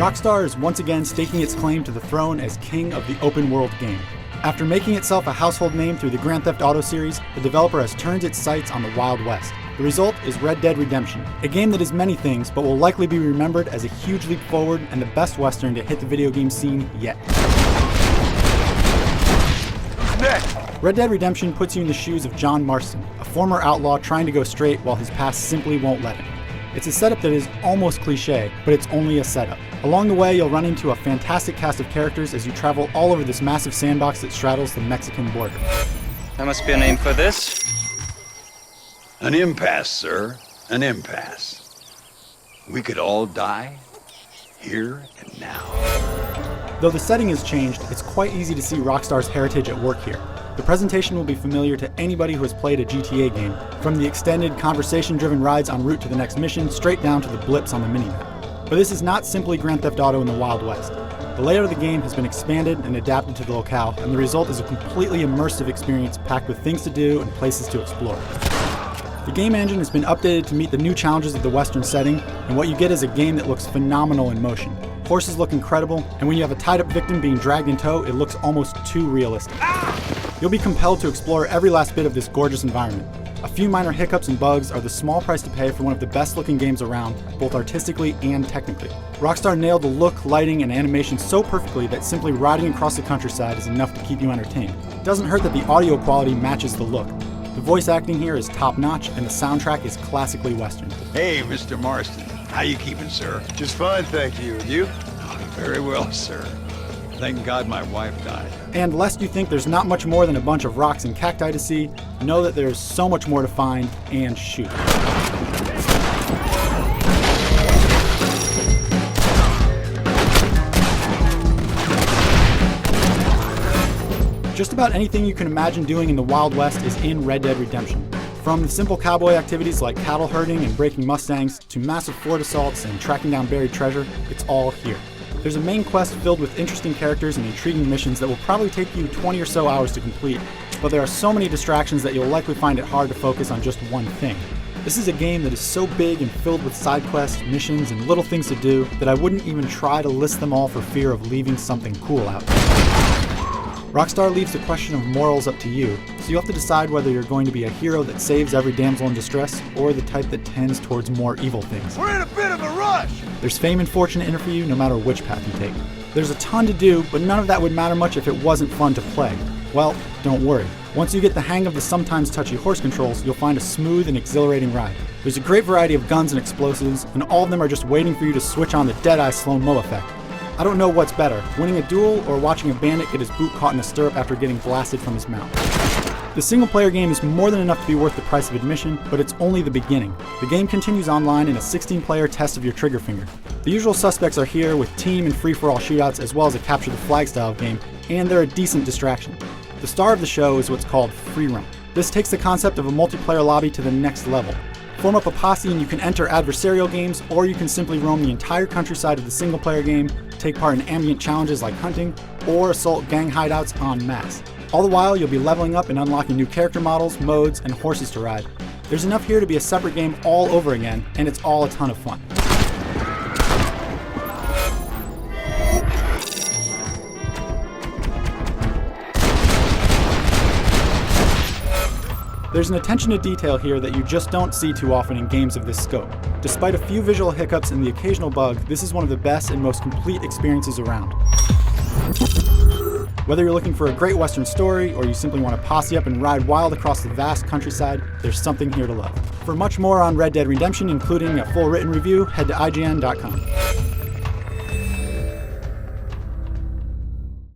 Rockstar is once again staking its claim to the throne as king of the open world game. After making itself a household name through the Grand Theft Auto series, the developer has turned its sights on the Wild West. The result is Red Dead Redemption, a game that is many things but will likely be remembered as a huge leap forward and the best Western to hit the video game scene yet. Red Dead Redemption puts you in the shoes of John Marston, a former outlaw trying to go straight while his past simply won't let him. It's a setup that is almost cliche, but it's only a setup. Along the way, you'll run into a fantastic cast of characters as you travel all over this massive sandbox that straddles the Mexican border. There must be a name for this. An impasse, sir. An impasse. We could all die, here and now. Though the setting has changed, it's quite easy to see Rockstar's heritage at work here. The presentation will be familiar to anybody who has played a GTA game, from the extended conversation-driven rides en route to the next mission, straight down to the blips on the minimap. But this is not simply Grand Theft Auto in the Wild West. The layout of the game has been expanded and adapted to the locale, and the result is a completely immersive experience packed with things to do and places to explore. The game engine has been updated to meet the new challenges of the Western setting, and what you get is a game that looks phenomenal in motion. Horses look incredible, and when you have a tied-up victim being dragged in tow, it looks almost too realistic. You'll be compelled to explore every last bit of this gorgeous environment. A few minor hiccups and bugs are the small price to pay for one of the best-looking games around, both artistically and technically. Rockstar nailed the look, lighting, and animation so perfectly that simply riding across the countryside is enough to keep you entertained. It doesn't hurt that the audio quality matches the look. The voice acting here is top-notch, and the soundtrack is classically Western. Hey, Mr. Marston. How you keeping, sir? Just fine, thank you. And you? Oh, very well, sir. Thank God my wife died. And lest you think there's not much more than a bunch of rocks and cacti to see, know that there's so much more to find and shoot. Just about anything you can imagine doing in the Wild West is in Red Dead Redemption. From the simple cowboy activities like cattle herding and breaking Mustangs, to massive fort assaults and tracking down buried treasure, it's all here. There's a main quest filled with interesting characters and intriguing missions that will probably take you 20 or so hours to complete, but there are so many distractions that you'll likely find it hard to focus on just one thing. This is a game that is so big and filled with side quests, missions, and little things to do that I wouldn't even try to list them all for fear of leaving something cool out. Rockstar leaves the question of morals up to you, so you have to decide whether you're going to be a hero that saves every damsel in distress, or the type that tends towards more evil things. We're in a bit of a rush! There's fame and fortune in it for you no matter which path you take. There's a ton to do, but none of that would matter much if it wasn't fun to play. Well, don't worry. Once you get the hang of the sometimes touchy horse controls, you'll find a smooth and exhilarating ride. There's a great variety of guns and explosives, and all of them are just waiting for you to switch on the Deadeye slow-mo effect. I don't know what's better, winning a duel or watching a bandit get his boot caught in a stirrup after getting blasted from his mount. The single-player game is more than enough to be worth the price of admission, but it's only the beginning. The game continues online in a 16-player test of your trigger finger. The usual suspects are here with team and free-for-all shootouts as well as a capture-the-flag style game, and they're a decent distraction. The star of the show is what's called free roam. This takes the concept of a multiplayer lobby to the next level. Form up a posse and you can enter adversarial games, or you can simply roam the entire countryside of the single-player game, take part in ambient challenges like hunting, or assault gang hideouts en masse. All the while, you'll be leveling up and unlocking new character models, modes, and horses to ride. There's enough here to be a separate game all over again, and it's all a ton of fun. There's an attention to detail here that you just don't see too often in games of this scope. Despite a few visual hiccups and the occasional bug, this is one of the best and most complete experiences around. Whether you're looking for a great Western story, or you simply want to posse up and ride wild across the vast countryside, there's something here to love. For much more on Red Dead Redemption, including a full written review, head to IGN.com.